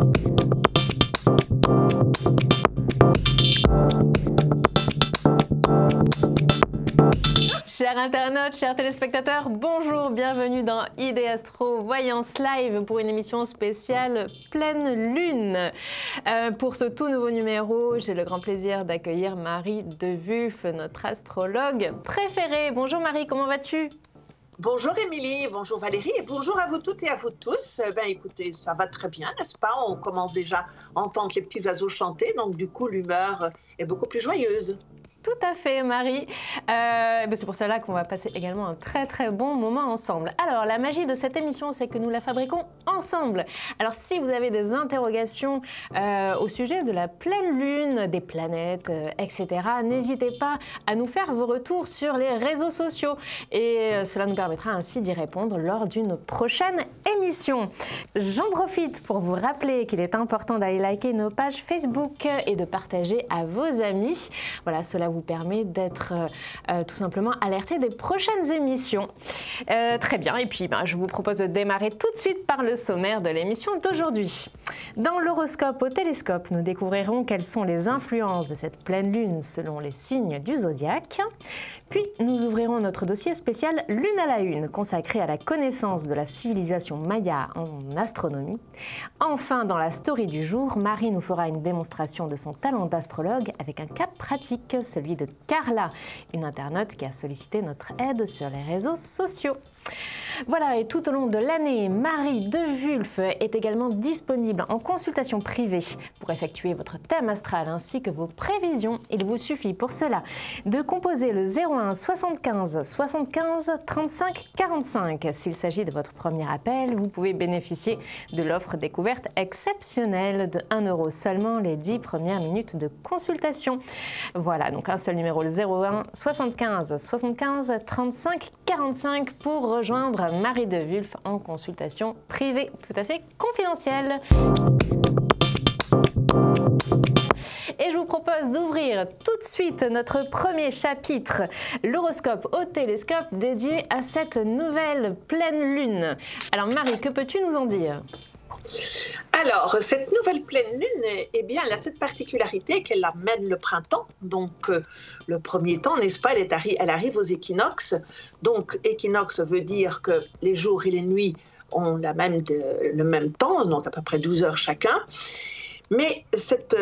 Chers internautes, chers téléspectateurs, bonjour, bienvenue dans ID Astro Voyance Live pour une émission spéciale pleine lune. Pour ce tout nouveau numéro, j'ai le grand plaisir d'accueillir Marie Devulf, notre astrologue préférée. Bonjour Marie, comment vas-tu ? Bonjour Émilie, bonjour Valérie et bonjour à vous toutes et à vous tous. Écoutez, ça va très bien, n'est-ce pas? On commence déjà à entendre les petits oiseaux chanter, donc du coup l'humeur est beaucoup plus joyeuse. Tout à fait, Marie. C'est pour cela qu'on va passer également un très très bon moment ensemble. Alors, la magie de cette émission, c'est que nous la fabriquons ensemble. Alors, si vous avez des interrogations au sujet de la pleine lune, des planètes, etc., n'hésitez pas à nous faire vos retours sur les réseaux sociaux. Et cela nous permettra ainsi d'y répondre lors d'une prochaine émission. J'en profite pour vous rappeler qu'il est important d'aller liker nos pages Facebook et de partager à vos amis. Voilà, cela vous permet d'être tout simplement alerté des prochaines émissions. Très bien, et puis je vous propose de démarrer tout de suite par le sommaire de l'émission d'aujourd'hui. Dans l'horoscope au télescope, nous découvrirons quelles sont les influences de cette pleine lune selon les signes du zodiaque. Puis nous ouvrirons notre dossier spécial Lune à la Une, consacré à la connaissance de la civilisation maya en astronomie. Enfin, dans la story du jour, Marie nous fera une démonstration de son talent d'astrologue avec un cas pratique, celui de Carla, une internaute qui a sollicité notre aide sur les réseaux sociaux. Voilà, et tout au long de l'année, Marie Devulf est également disponible en consultation privée pour effectuer votre thème astral ainsi que vos prévisions. Il vous suffit pour cela de composer le 01 75 75 35 45. S'il s'agit de votre premier appel, vous pouvez bénéficier de l'offre découverte exceptionnelle de 1 € seulement les 10 premières minutes de consultation. Voilà, donc un seul numéro, le 01 75 75 35 45 pour rejoindre Marie Devulf en consultation privée, tout à fait confidentielle. Et je vous propose d'ouvrir tout de suite notre premier chapitre, l'horoscope au télescope dédié à cette nouvelle pleine lune. Alors Marie, que peux-tu nous en dire ? Alors, cette nouvelle pleine lune, elle a cette particularité qu'elle amène le printemps. Donc, le premier temps, n'est-ce pas, elle arrive aux équinoxes. Donc, équinoxe veut dire que les jours et les nuits ont le même temps, donc à peu près 12 heures chacun. Mais cette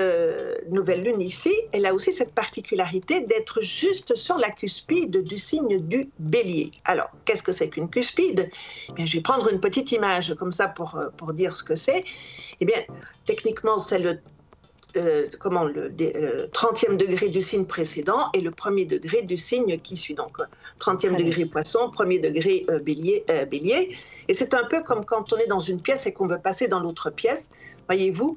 nouvelle lune ici, elle a aussi cette particularité d'être juste sur la cuspide du signe du Bélier. Alors, qu'est-ce que c'est qu'une cuspide ? Je vais prendre une petite image comme ça pour dire ce que c'est. Techniquement, c'est le 30e degré du signe précédent et le 1er degré du signe qui suit. Donc, 30e degré Poisson, 1er degré Bélier. Et c'est un peu comme quand on est dans une pièce et qu'on veut passer dans l'autre pièce. Voyez-vous,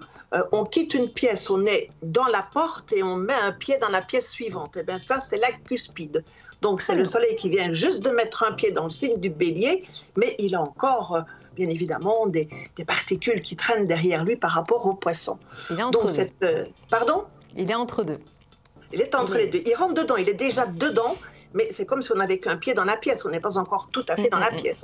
on quitte une pièce, on est dans la porte et on met un pied dans la pièce suivante. Ça, c'est la cuspide. Donc, c'est le soleil qui vient juste de mettre un pied dans le signe du Bélier, mais il a encore, bien évidemment, des particules qui traînent derrière lui par rapport au Poisson. Il est entre deux. Pardon ? Il est entre deux. Il est entre les deux. Il rentre dedans, il est déjà dedans, mais c'est comme si on n'avait qu'un pied dans la pièce. On n'est pas encore tout à fait dans la pièce.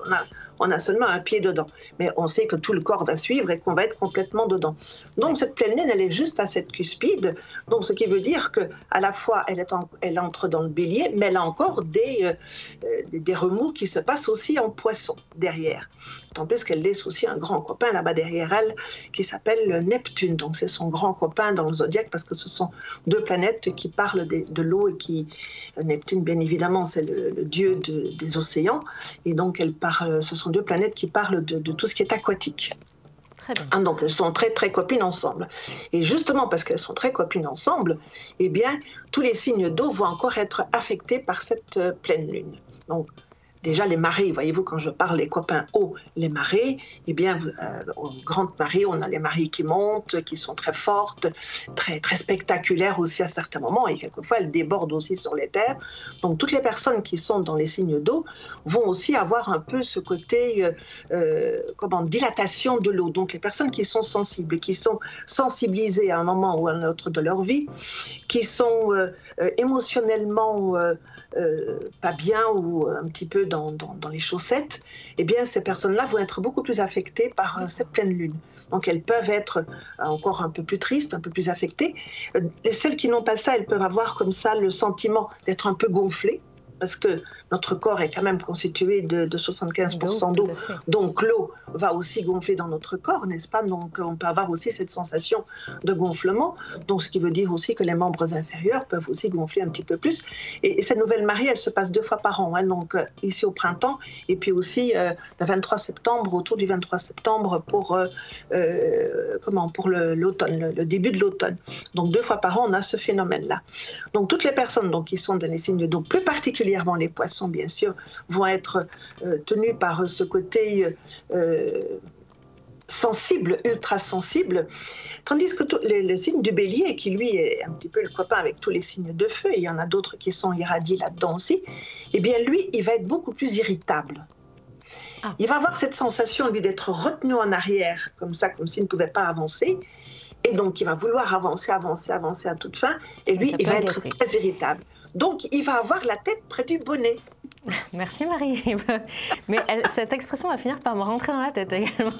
On a seulement un pied dedans. Mais on sait que tout le corps va suivre et qu'on va être complètement dedans. Donc, cette pleine lune, elle est juste à cette cuspide. Donc, ce qui veut dire qu'à la fois, elle entre dans le Bélier, mais elle a encore des remous qui se passent aussi en Poisson derrière. Tant plus qu'elle laisse aussi un grand copain là-bas derrière elle qui s'appelle Neptune. Donc, c'est son grand copain dans le zodiaque parce que ce sont deux planètes qui parlent de l'eau et qui... Neptune, bien évidemment, c'est le dieu des océans. Et donc, ce sont deux planètes qui parlent de tout ce qui est aquatique. Très bien. Donc, elles sont très, très copines ensemble. Et justement, parce qu'elles sont très copines ensemble, tous les signes d'eau vont encore être affectés par cette pleine lune. Donc, déjà, les marées, voyez-vous, quand je parle les copains eau, les marées, aux grandes marées, on a les marées qui montent, qui sont très fortes, très, très spectaculaires aussi à certains moments, et quelquefois elles débordent aussi sur les terres. Donc toutes les personnes qui sont dans les signes d'eau vont aussi avoir un peu ce côté, dilatation de l'eau. Donc les personnes qui sont sensibles, qui sont sensibilisées à un moment ou à un autre de leur vie, qui sont émotionnellement pas bien ou un petit peu dans les chaussettes, eh bien, ces personnes-là vont être beaucoup plus affectées par cette pleine lune. Donc, elles peuvent être encore un peu plus tristes, un peu plus affectées. Et celles qui n'ont pas ça, elles peuvent avoir comme ça le sentiment d'être un peu gonflées, parce que notre corps est quand même constitué de 75% d'eau. Donc l'eau va aussi gonfler dans notre corps, n'est-ce pas? Donc on peut avoir aussi cette sensation de gonflement, donc ce qui veut dire aussi que les membres inférieurs peuvent aussi gonfler un petit peu plus. Et cette nouvelle mariée, elle se passe 2 fois par an, hein, donc ici au printemps, et puis aussi le 23 septembre, autour du 23 septembre pour l'automne, le début de l'automne. Donc 2 fois par an, on a ce phénomène-là. Donc toutes les personnes donc, qui sont dans les signes d'eau, plus particulièrement les poissons, bien sûr, vont être tenus par ce côté sensible, ultra sensible, tandis que le signe du bélier, qui lui est un petit peu le copain avec tous les signes de feu, et il y en a d'autres qui sont irradiés là-dedans aussi, eh bien lui, il va être beaucoup plus irritable. Ah. Il va avoir cette sensation, lui, d'être retenu en arrière, comme ça, comme s'il ne pouvait pas avancer, et donc il va vouloir avancer à toute fin, et lui, il va être très irritable. Donc, il va avoir la tête près du bonnet. Merci Marie. Mais cette expression va finir par me rentrer dans la tête également.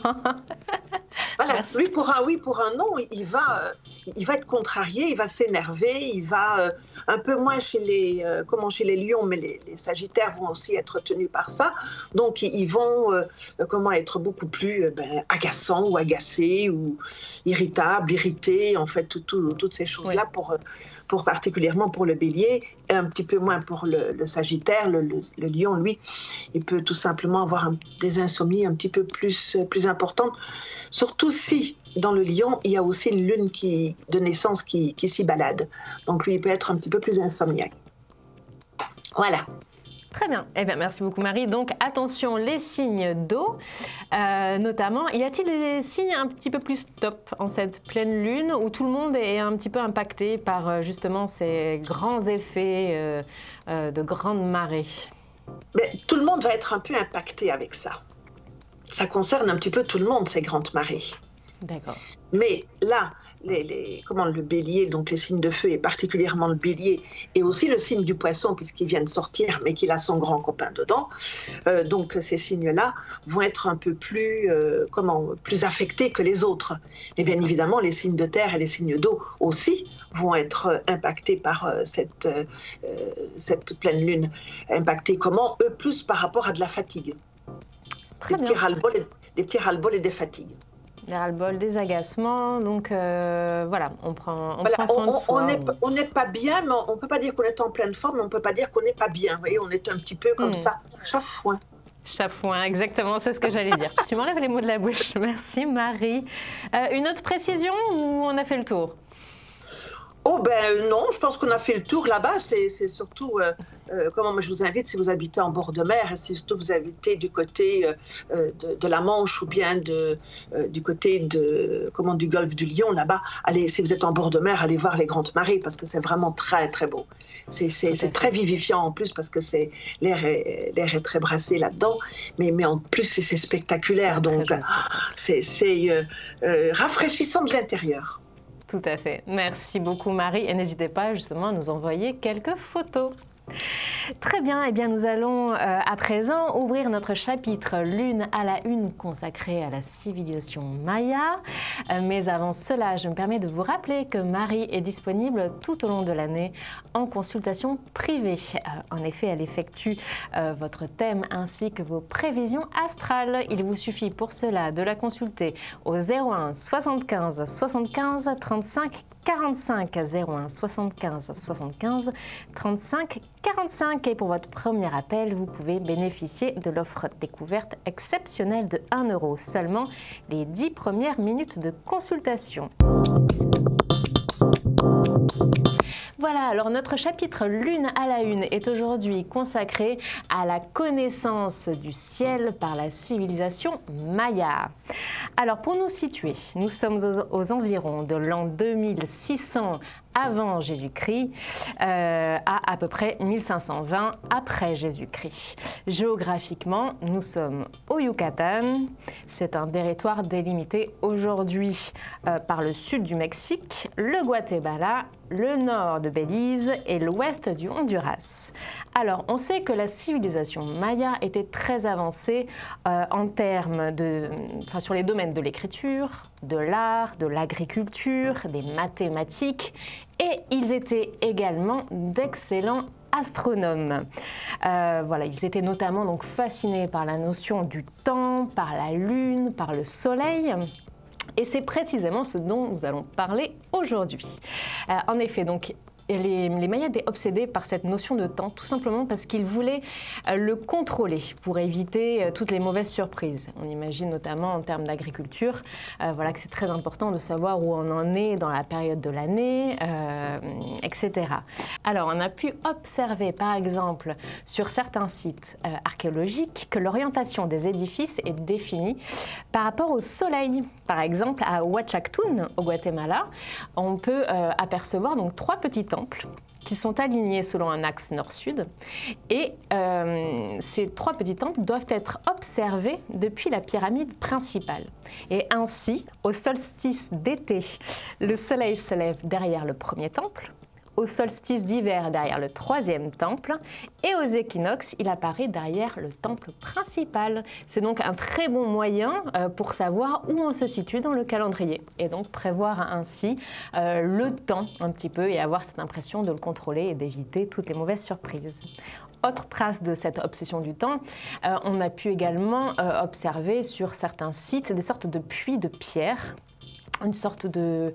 Voilà, merci. Lui pour un oui, pour un non, il va être contrarié, il va s'énerver, il va un peu moins chez les lions, mais les sagittaires vont aussi être tenus par ça. Donc ils vont être beaucoup plus agaçants ou agacés ou irritables, irrités, en fait toutes ces choses-là pour particulièrement pour le bélier, et un petit peu moins pour le sagittaire. Le lion, lui, il peut tout simplement avoir des insomnies un petit peu plus importantes, surtout si dans le lion, il y a aussi une lune de naissance qui s'y balade. Donc lui, il peut être un petit peu plus insomniaque. Voilà. Très bien. Eh bien, merci beaucoup Marie. Donc attention, les signes d'eau, notamment. Y a-t-il des signes un petit peu plus top en cette pleine lune où tout le monde est un petit peu impacté par justement ces grands effets de grandes marées? Mais tout le monde va être un peu impacté avec ça. Ça concerne un petit peu tout le monde, ces grandes marées. D'accord. Mais là, le bélier, donc les signes de feu, et particulièrement le bélier, et aussi le signe du poisson, puisqu'il vient de sortir, mais qu'il a son grand copain dedans, donc ces signes-là vont être un peu plus affectés que les autres. Et bien évidemment, les signes de terre et les signes d'eau aussi vont être impactés par cette pleine lune. Impactés comment? Eux, plus par rapport à de la fatigue. Des petits ras-le-bol et des fatigues. Des ras-le-bol, des agacements, donc voilà, on prend soin de soi. On n'est pas bien, mais on ne peut pas dire qu'on est en pleine forme, mais on ne peut pas dire qu'on n'est pas bien. Vous voyez, on est un petit peu comme ça, chafouin. Chafouin, exactement, c'est ce que j'allais dire. Tu m'enlèves les mots de la bouche. Merci Marie. Une autre précision ou on a fait le tour? Oh ben non, je pense qu'on a fait le tour là-bas. C'est surtout, je vous invite, si vous habitez en bord de mer, et si surtout vous habitez du côté de la Manche ou bien du côté du golfe du Lion, là-bas, allez, si vous êtes en bord de mer, allez voir les grandes marées parce que c'est vraiment très très beau. C'est très vivifiant en plus parce que l'air est très brassé là-dedans, mais en plus c'est spectaculaire, donc c'est rafraîchissant de l'intérieur. Tout à fait. Merci beaucoup Marie et n'hésitez pas justement à nous envoyer quelques photos. Très bien, eh bien nous allons à présent ouvrir notre chapitre Lune à la une consacré à la civilisation Maya. Mais avant cela, je me permets de vous rappeler que Marie est disponible tout au long de l'année en consultation privée. En effet, elle effectue votre thème ainsi que vos prévisions astrales. Il vous suffit pour cela de la consulter au 01 75 75 35 45 01 75 75 35 45 et pour votre premier appel, vous pouvez bénéficier de l'offre découverte exceptionnelle de 1 € seulement les 10 premières minutes de consultation. Voilà, alors notre chapitre Lune à la une est aujourd'hui consacré à la connaissance du ciel par la civilisation Maya. Alors pour nous situer, nous sommes aux environs de l'an 2600 avant Jésus-Christ à peu près 1520 après Jésus-Christ. Géographiquement, nous sommes au Yucatan. C'est un territoire délimité aujourd'hui par le sud du Mexique, le Guatemala, le nord de Belize et l'ouest du Honduras. Alors, on sait que la civilisation maya était très avancée en termes sur les domaines de l'écriture, de l'art, de l'agriculture, des mathématiques, et ils étaient également d'excellents astronomes. Ils étaient notamment donc fascinés par la notion du temps, par la lune, par le soleil. Et c'est précisément ce dont nous allons parler aujourd'hui. En effet, donc, les Mayas étaient obsédés par cette notion de temps, tout simplement parce qu'ils voulaient le contrôler pour éviter toutes les mauvaises surprises. On imagine notamment en termes d'agriculture que c'est très important de savoir où on en est dans la période de l'année, etc. Alors, on a pu observer, par exemple, sur certains sites archéologiques, que l'orientation des édifices est définie par rapport au soleil. Par exemple, à Huachactún, au Guatemala, on peut apercevoir donc 3 petits temples qui sont alignés selon un axe nord-sud. Et ces 3 petits temples doivent être observés depuis la pyramide principale. Et ainsi, au solstice d'été, le soleil se lève derrière le premier temple, au solstice d'hiver derrière le 3e temple, et aux équinoxes, il apparaît derrière le temple principal. C'est donc un très bon moyen pour savoir où on se situe dans le calendrier, et donc prévoir ainsi le temps un petit peu, et avoir cette impression de le contrôler et d'éviter toutes les mauvaises surprises. Autre trace de cette obsession du temps, on a pu également observer sur certains sites des sortes de puits de pierre, une sorte de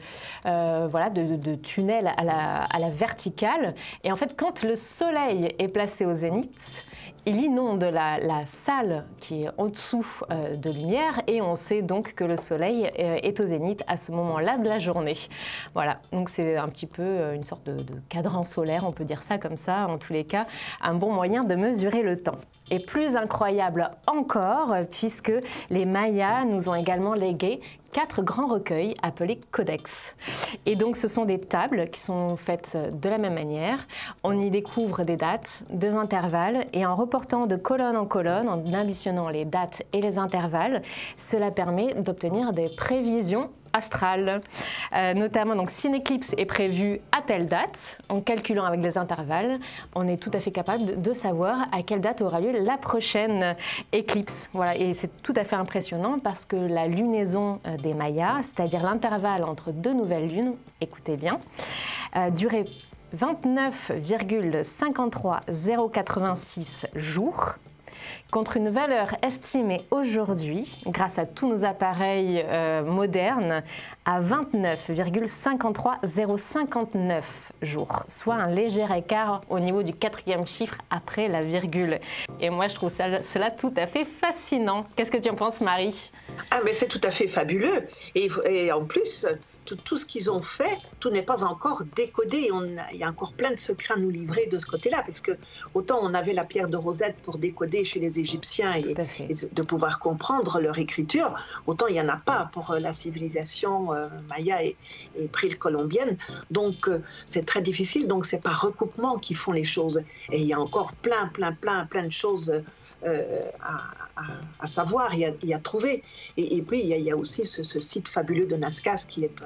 tunnel à la verticale. Et en fait, quand le soleil est placé au zénith, il inonde la salle qui est en dessous de lumière, et on sait donc que le soleil est au zénith à ce moment-là de la journée. Voilà, donc c'est un petit peu une sorte de cadran solaire, on peut dire ça comme ça, en tous les cas, un bon moyen de mesurer le temps. Et plus incroyable encore, puisque les Mayas nous ont également légué 4 grands recueils appelés codex. Et donc ce sont des tables qui sont faites de la même manière. On y découvre des dates, des intervalles, et en reportant de colonne en colonne, en additionnant les dates et les intervalles, cela permet d'obtenir des prévisions astrale. Notamment, donc, si une éclipse est prévue à telle date, en calculant avec les intervalles, on est tout à fait capable de savoir à quelle date aura lieu la prochaine éclipse. Voilà, et c'est tout à fait impressionnant parce que la lunaison des Mayas, c'est-à-dire l'intervalle entre 2 nouvelles lunes, écoutez bien, durait 29,53086 jours, contre une valeur estimée aujourd'hui, grâce à tous nos appareils modernes, à 29,53059 jours, soit un léger écart au niveau du 4e chiffre après la virgule. Et moi, je trouve cela tout à fait fascinant. Qu'est-ce que tu en penses, Marie? Ah, mais c'est tout à fait fabuleux. Et en plus, tout ce qu'ils ont fait, tout n'est pas encore décodé. Il y a encore plein de secrets à nous livrer de ce côté-là, parce que autant on avait la pierre de Rosette pour décoder chez les Égyptiens et de pouvoir comprendre leur écriture, autant il n'y en a pas pour la civilisation maya et précolombienne. Donc c'est très difficile, donc c'est par recoupement qu'ils font les choses. Et il y a encore plein de choses à savoir et à trouver. Et puis, il y a aussi ce site fabuleux de Nazca qui est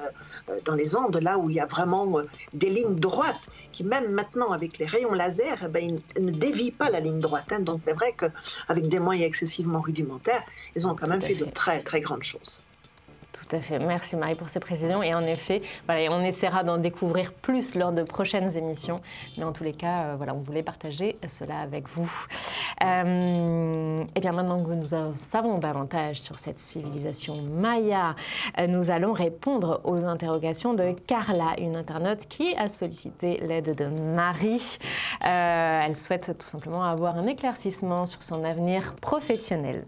dans les Andes, là où il y a vraiment des lignes droites qui, même maintenant, avec les rayons laser, ils ne dévient pas la ligne droite. Hein. Donc, c'est vrai qu'avec des moyens excessivement rudimentaires, ils ont quand même fait de très, très grandes choses. Tout à fait. Merci Marie pour ces précisions. Et en effet, on essaiera d'en découvrir plus lors de prochaines émissions. Mais en tous les cas, on voulait partager cela avec vous. Et bien maintenant que nous savons davantage sur cette civilisation maya, nous allons répondre aux interrogations de Carla, une internaute qui a sollicité l'aide de Marie. Elle souhaite tout simplement avoir un éclaircissement sur son avenir professionnel.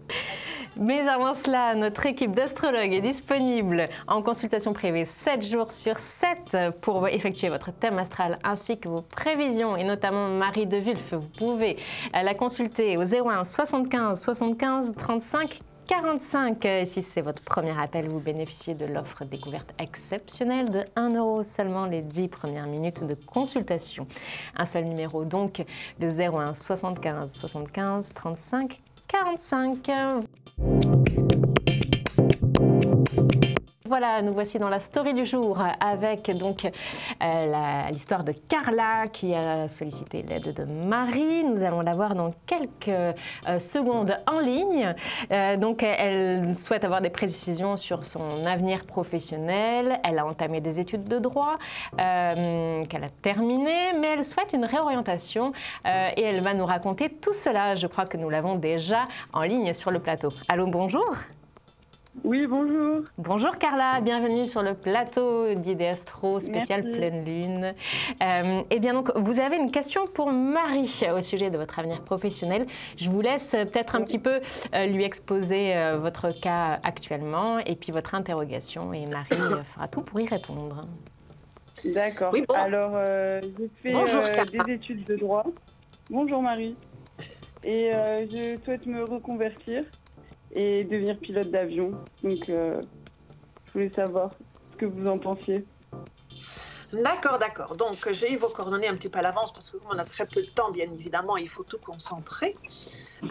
Mais avant cela, notre équipe d'astrologues est disponible en consultation privée 7 jours sur 7 pour effectuer votre thème astral ainsi que vos prévisions, et notamment Marie de Wulf. Vous pouvez la consulter au 01 75 75 35 45. Et si c'est votre premier appel, vous bénéficiez de l'offre découverte exceptionnelle de 1 € seulement les 10 premières minutes de consultation. Un seul numéro donc, le 01 75 75 35 45. Voilà, nous voici dans la story du jour avec donc l'histoire de Carla qui a sollicité l'aide de Marie. Nous allons la voir dans quelques secondes en ligne. Donc elle souhaite avoir des précisions sur son avenir professionnel. Elle a entamé des études de droit qu'elle a terminées, mais elle souhaite une réorientation et elle va nous raconter tout cela. Je crois que nous l'avons déjà en ligne sur le plateau. Allô, bonjour. Oui, bonjour. Bonjour Carla, bienvenue sur le plateau d'Idées Astro spécial Merci. Pleine Lune. Eh bien donc, vous avez une question pour Marie au sujet de votre avenir professionnel. Je vous laisse peut-être un petit peu lui exposer votre cas actuellement et puis votre interrogation et Marie fera tout pour y répondre. D'accord. Oui, bon. Alors, j'ai fait Bonjour, Carla. des études de droit. Bonjour Marie. Et je souhaite me reconvertir et devenir pilote d'avion. Donc, je voulais savoir ce que vous en pensiez. D'accord, d'accord. Donc, j'ai eu vos coordonnées un petit peu à l'avance parce que on a très peu de temps, bien évidemment, il faut tout concentrer.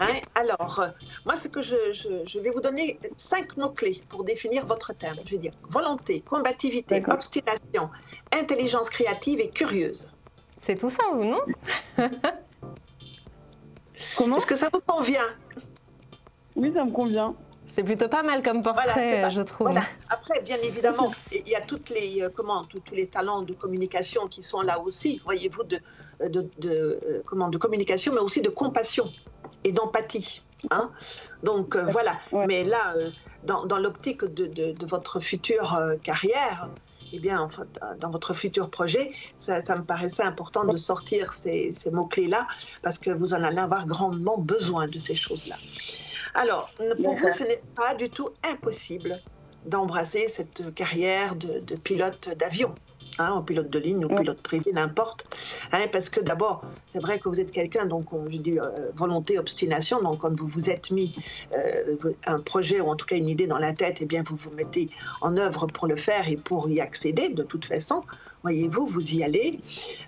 Hein? Alors, moi, ce que je vais vous donner 5 mots-clés pour définir votre terme. Je vais dire volonté, combativité, D'accord. obstination, intelligence créative et curieuse. C'est tout ça ou non? Comment? Est-ce que ça vous convient? Oui, ça me convient. C'est plutôt pas mal comme portrait, je trouve. Voilà. Après, bien évidemment, il y a toutes les, tous les talents de communication qui sont là aussi, voyez-vous, de communication, mais aussi de compassion et d'empathie. Hein? Donc, voilà. Ouais. Mais là, dans l'optique de votre future carrière, eh bien, enfin, dans votre futur projet, ça me paraissait important de sortir ces mots-clés-là, parce que vous en allez avoir grandement besoin de ces choses-là. Alors, pour vous, ce n'est pas du tout impossible d'embrasser cette carrière de pilote d'avion, hein, en pilote de ligne ou pilote privé, n'importe. Hein, parce que d'abord, c'est vrai que vous êtes quelqu'un, donc je dis volonté, obstination, donc quand vous vous êtes mis un projet ou en tout cas une idée dans la tête, eh bien vous vous mettez en œuvre pour le faire et pour y accéder de toute façon. Voyez-vous, vous y allez,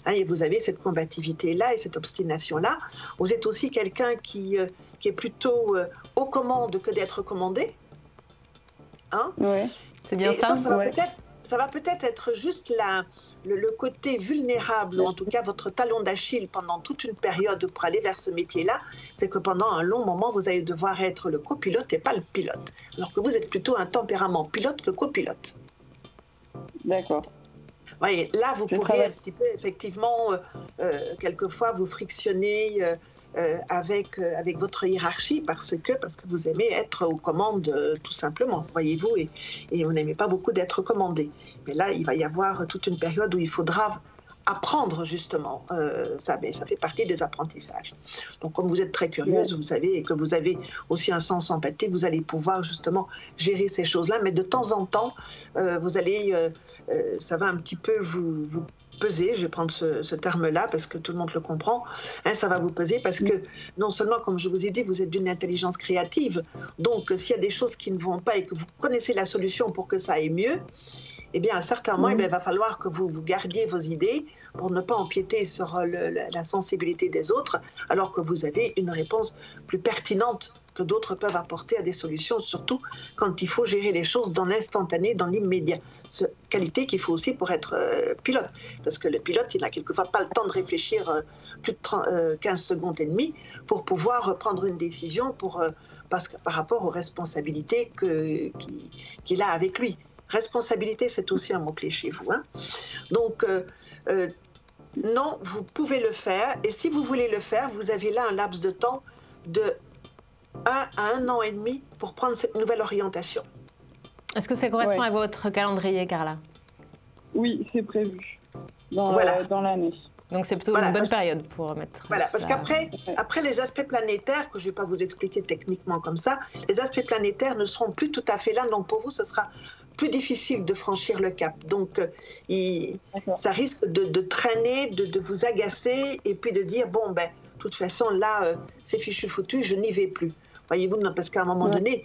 hein, et vous avez cette combativité-là et cette obstination-là. Vous êtes aussi quelqu'un qui est plutôt aux commandes que d'être commandé. Hein? Ouais. C'est bien et ça, ça va peut-être être juste le côté vulnérable, ou en tout cas votre talon d'Achille pendant toute une période pour aller vers ce métier-là, c'est que pendant un long moment, vous allez devoir être le copilote et pas le pilote. Alors que vous êtes plutôt un tempérament pilote que copilote. D'accord. Voyez, là, vous pourriez un petit peu, effectivement, quelquefois vous frictionner avec votre hiérarchie parce que vous aimez être aux commandes, tout simplement, voyez-vous, et vous n'aimez pas beaucoup d'être commandé. Mais là, il va y avoir toute une période où il faudra apprendre, justement, ça fait partie des apprentissages. Donc, comme vous êtes très curieuse, vous savez, et que vous avez aussi un sens empathique, vous allez pouvoir, justement, gérer ces choses-là, mais de temps en temps, vous allez, ça va un petit peu vous peser, je vais prendre ce terme-là parce que tout le monde le comprend, hein, ça va vous peser parce que non seulement, comme je vous ai dit, vous êtes d'une intelligence créative, donc s'il y a des choses qui ne vont pas et que vous connaissez la solution pour que ça aille mieux, eh bien, à certains moments, il va falloir que vous gardiez vos idées pour ne pas empiéter sur la sensibilité des autres, alors que vous avez une réponse plus pertinente que d'autres peuvent apporter à des solutions, surtout quand il faut gérer les choses dans l'instantané, dans l'immédiat. Qualité qu'il faut aussi pour être pilote, parce que le pilote, il n'a quelquefois pas le temps de réfléchir plus de 15 secondes et demie pour pouvoir prendre une décision par rapport aux responsabilités qu'il a avec lui. Responsabilité, c'est aussi un mot-clé chez vous. Hein. Donc, non, vous pouvez le faire. Et si vous voulez le faire, vous avez là un laps de temps de 1 à 1 an et demi pour prendre cette nouvelle orientation. Est-ce que ça correspond à votre calendrier, Carla? Oui, c'est prévu dans l'année. Donc c'est plutôt une bonne période pour mettre Voilà, parce ça. qu'après les aspects planétaires, que je ne vais pas vous expliquer techniquement comme ça, les aspects planétaires ne seront plus tout à fait là, donc pour vous, ce sera plus difficile de franchir le cap. Donc, ça risque de traîner, de vous agacer, et puis de dire, bon, ben, de toute façon, là, c'est fichu foutu, je n'y vais plus. Voyez-vous, parce qu'à un moment donné,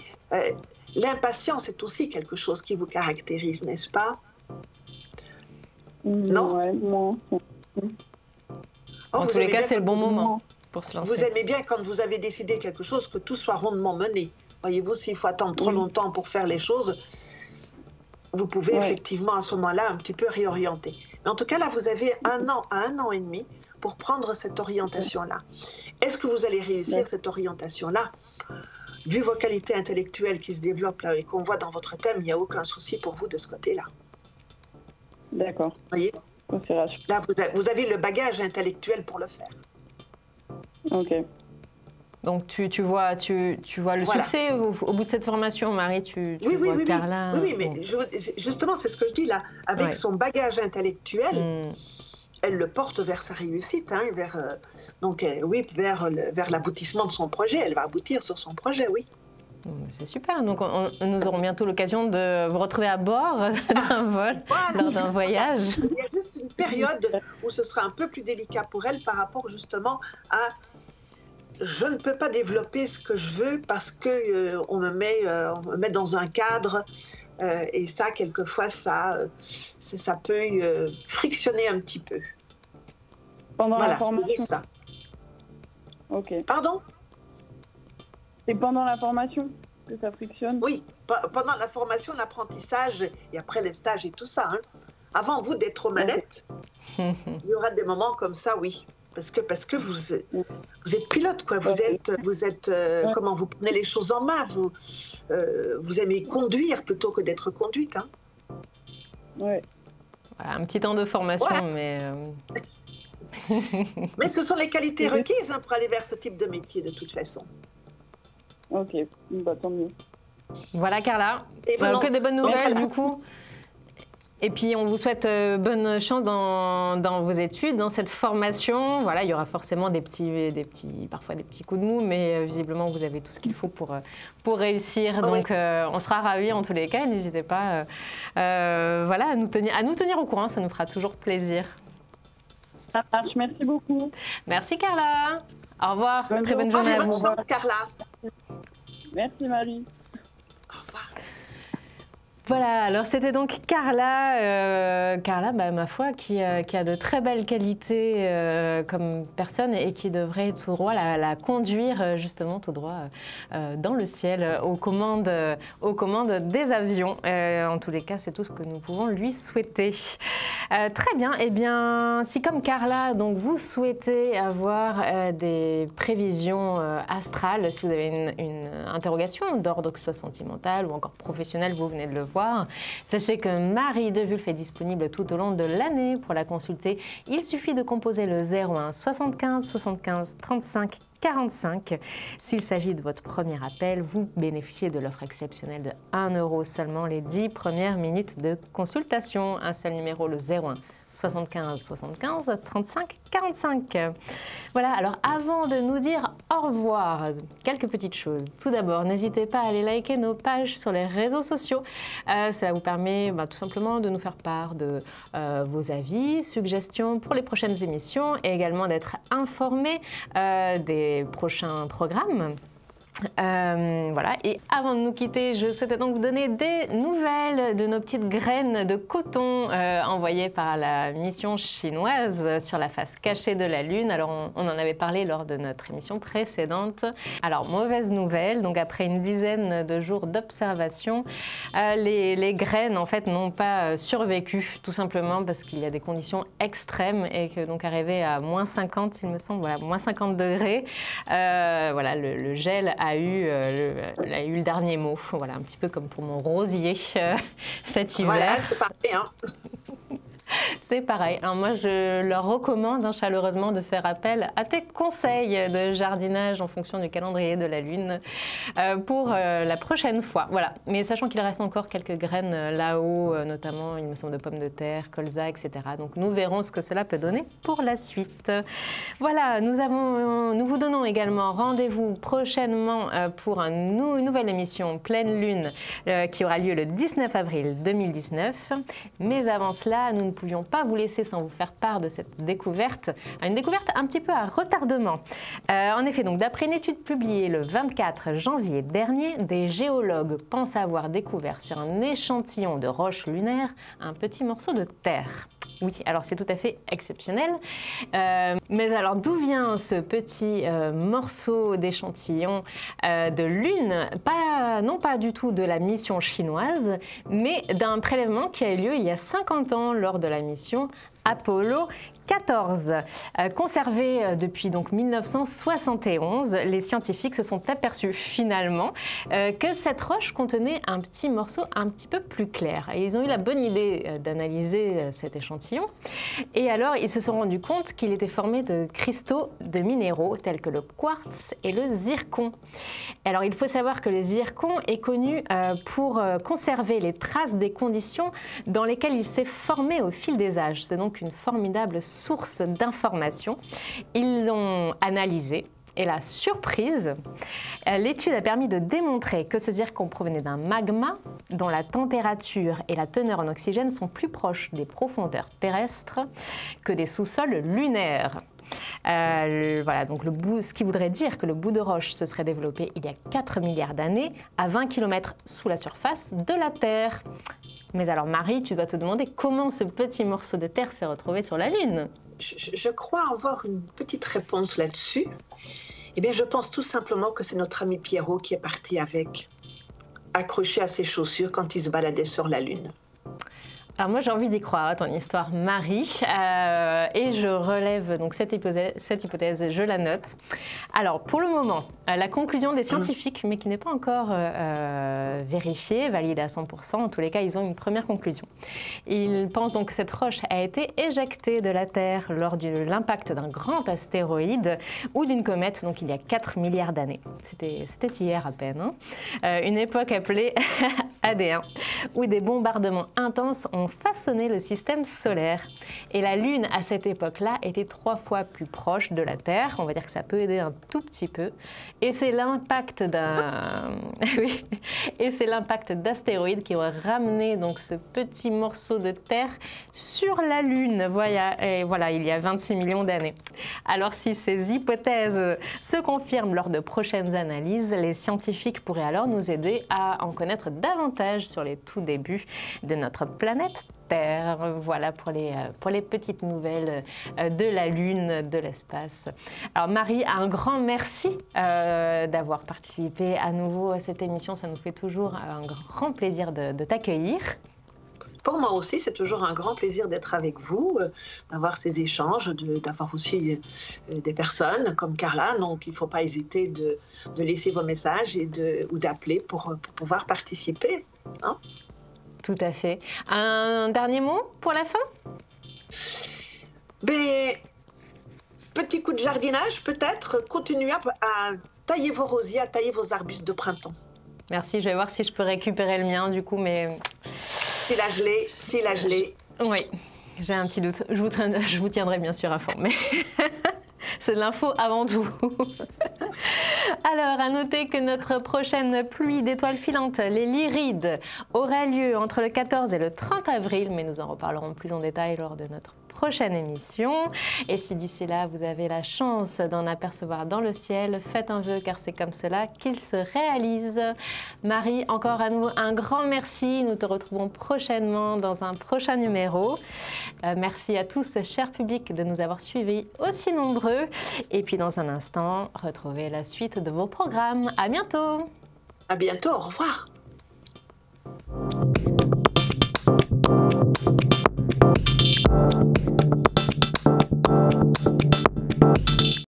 l'impatience est aussi quelque chose qui vous caractérise, n'est-ce pas? Non? Ouais, moi. En tous les cas, c'est le bon moment pour se lancer. Vous aimez bien quand vous avez décidé quelque chose que tout soit rondement mené. Voyez-vous, s'il faut attendre trop longtemps pour faire les choses, vous pouvez effectivement à ce moment-là un petit peu réorienter. Mais en tout cas, là, vous avez 1 an à 1 an et demi pour prendre cette orientation-là. Est-ce que vous allez réussir cette orientation-là? Vu vos qualités intellectuelles qui se développent là et qu'on voit dans votre thème, il n'y a aucun souci pour vous de ce côté-là. D'accord. Voyez? Là, vous avez le bagage intellectuel pour le faire. Ok. Donc tu vois le succès au bout de cette formation, Marie, tu vois Carla. Oui, mais justement, c'est ce que je dis là. Avec son bagage intellectuel, elle le porte vers sa réussite, hein, vers l'aboutissement de son projet. Elle va aboutir sur son projet, oui. C'est super. Donc nous aurons bientôt l'occasion de vous retrouver à bord d'un vol, lors d'un voyage. Il y a juste une période où ce sera un peu plus délicat pour elle par rapport justement à je ne peux pas développer ce que je veux parce que on me met dans un cadre et ça, quelquefois, ça peut frictionner un petit peu. Pendant la formation. Juste ça. Ok. Pardon? C'est pendant la formation que ça frictionne? Oui, pendant la formation, l'apprentissage et après les stages et tout ça. Hein. Avant vous d'être aux manettes, il y aura des moments comme ça, oui. Parce que vous êtes pilote, quoi. Vous êtes comment vous prenez les choses en main. Vous aimez conduire plutôt que d'être conduite. Hein. Ouais. Voilà, un petit temps de formation, mais... Mais ce sont les qualités requises pour aller vers ce type de métier, de toute façon. Ok, bah, tant mieux. Voilà, Carla. Que des bonnes nouvelles, du coup. Et puis, on vous souhaite bonne chance dans vos études, dans cette formation. Voilà, il y aura forcément parfois des petits coups de mou, mais visiblement, vous avez tout ce qu'il faut pour réussir. Donc, on sera ravis en tous les cas. N'hésitez pas à nous tenir au courant. Ça nous fera toujours plaisir. Ça marche, merci beaucoup. Très au revoir. Très bonne journée à vous. Bonne chance, Carla. Merci, Marie. Au revoir. Voilà, alors c'était donc Carla, ma foi, qui a de très belles qualités comme personne et qui devrait tout droit la conduire justement tout droit dans le ciel aux commandes des avions. En tous les cas, c'est tout ce que nous pouvons lui souhaiter. Très bien, eh bien, si comme Carla, donc vous souhaitez avoir des prévisions astrales, si vous avez une interrogation d'ordre que ce soit sentimental ou encore professionnel, vous venez de le voir. Sachez que Marie Devulf est disponible tout au long de l'année. Pour la consulter, il suffit de composer le 01 75 75 35 45. S'il s'agit de votre premier appel, vous bénéficiez de l'offre exceptionnelle de 1 € seulement les 10 premières minutes de consultation. Un seul numéro, le 01 75 75 35 45. Voilà, alors avant de nous dire au revoir, quelques petites choses. Tout d'abord, n'hésitez pas à aller liker nos pages sur les réseaux sociaux. Cela vous permet tout simplement de nous faire part de vos avis, suggestions pour les prochaines émissions et également d'être informés des prochains programmes. Voilà, et avant de nous quitter, je souhaitais donc vous donner des nouvelles de nos petites graines de coton envoyées par la mission chinoise sur la face cachée de la Lune. Alors, on en avait parlé lors de notre émission précédente. Alors, mauvaise nouvelle, donc après une dizaine de jours d'observation, les graines, en fait, n'ont pas survécu, tout simplement parce qu'il y a des conditions extrêmes et que, donc, arrivé à moins 50, il me semble, voilà, moins 50 degrés, voilà, le gel a eu le dernier mot. Voilà, un petit peu comme pour mon rosier cet hiver. Voilà, c'est parfait, hein. C'est pareil. Alors moi, je leur recommande chaleureusement de faire appel à tes conseils de jardinage en fonction du calendrier de la Lune pour la prochaine fois. Voilà. Mais sachant qu'il reste encore quelques graines là-haut, notamment, il me semble, de pommes de terre, colza, etc. Donc nous verrons ce que cela peut donner pour la suite. Voilà, nous vous donnons également rendez-vous prochainement pour une nouvelle émission Pleine Lune qui aura lieu le 19 avril 2019. Mais avant cela, nous ne pouvions pas vous laisser sans vous faire part de cette découverte, une découverte un petit peu à retardement. En effet, donc d'après une étude publiée le 24 janvier dernier, des géologues pensent avoir découvert sur un échantillon de roche lunaire un petit morceau de terre. Oui, alors c'est tout à fait exceptionnel. Mais alors d'où vient ce petit morceau d'échantillon de Lune? Non pas du tout de la mission chinoise, mais d'un prélèvement qui a eu lieu il y a 50 ans lors de la mission Apollo 14. Conservé depuis donc 1971, les scientifiques se sont aperçus finalement que cette roche contenait un petit morceau un petit peu plus clair. Et ils ont eu la bonne idée d'analyser cet échantillon. Et alors, ils se sont rendus compte qu'il était formé de cristaux de minéraux tels que le quartz et le zircon. Alors, il faut savoir que le zircon est connu pour conserver les traces des conditions dans lesquelles il s'est formé au fil des âges. C'est donc une formidable source d'informations. Ils ont analysé. Et la surprise, l'étude a permis de démontrer que ce zircon provenait d'un magma dont la température et la teneur en oxygène sont plus proches des profondeurs terrestres que des sous-sols lunaires. Voilà, donc ce qui voudrait dire que le bout de roche se serait développé il y a 4 milliards d'années à 20 km sous la surface de la Terre. Mais alors Marie, tu dois te demander comment ce petit morceau de terre s'est retrouvé sur la Lune. Je crois avoir une petite réponse là-dessus. Eh bien, je pense tout simplement que c'est notre ami Pierrot qui est parti avec, accroché à ses chaussures quand il se baladait sur la Lune. Alors moi j'ai envie d'y croire à ton histoire Marie et je relève donc cette hypothèse, je la note. Alors pour le moment, la conclusion des scientifiques, mais qui n'est pas encore vérifiée, validée à 100%, en tous les cas ils ont une première conclusion. Ils pensent donc que cette roche a été éjectée de la Terre lors de l'impact d'un grand astéroïde ou d'une comète, donc il y a 4 milliards d'années. C'était hier à peine. Une époque appelée AD1, où des bombardements intenses ont façonné le système solaire. Et la Lune, à cette époque-là, était 3 fois plus proche de la Terre. On va dire que ça peut aider un tout petit peu. Et c'est l'impact oui. Et c'est l'impact d'astéroïdes qui aurait ramené donc ce petit morceau de terre sur la Lune. Et voilà, il y a 26 millions d'années. Alors si ces hypothèses se confirment lors de prochaines analyses, les scientifiques pourraient alors nous aider à en connaître davantage sur les tout débuts de notre planète Terre. Voilà pour les petites nouvelles de la Lune, de l'espace. Alors Marie, un grand merci d'avoir participé à nouveau à cette émission. Ça nous fait toujours un grand plaisir de t'accueillir. Pour moi aussi, c'est toujours un grand plaisir d'être avec vous, d'avoir ces échanges, d'avoir aussi des personnes comme Carla. Donc, il ne faut pas hésiter de laisser vos messages ou d'appeler pour pouvoir participer. Hein? Tout à fait. Un dernier mot pour la fin? Petit coup de jardinage, peut-être. Continuez à tailler vos rosiers, à tailler vos arbustes de printemps. Merci, je vais voir si je peux récupérer le mien du coup, mais... Si la gelée. Oui, j'ai un petit doute. Je vous tiendrai bien sûr informé. C'est de l'info avant tout. Alors, à noter que notre prochaine pluie d'étoiles filantes, les Lyrides, aura lieu entre le 14 et le 30 avril, mais nous en reparlerons plus en détail lors de notre prochaine émission. Et si d'ici là, vous avez la chance d'en apercevoir dans le ciel, faites un vœu car c'est comme cela qu'il se réalise. Marie, encore à nouveau, un grand merci. Nous te retrouvons prochainement dans un prochain numéro. Merci à tous, chers publics, de nous avoir suivis aussi nombreux. Et puis dans un instant, retrouvez la suite de vos programmes. À bientôt. À bientôt, au revoir.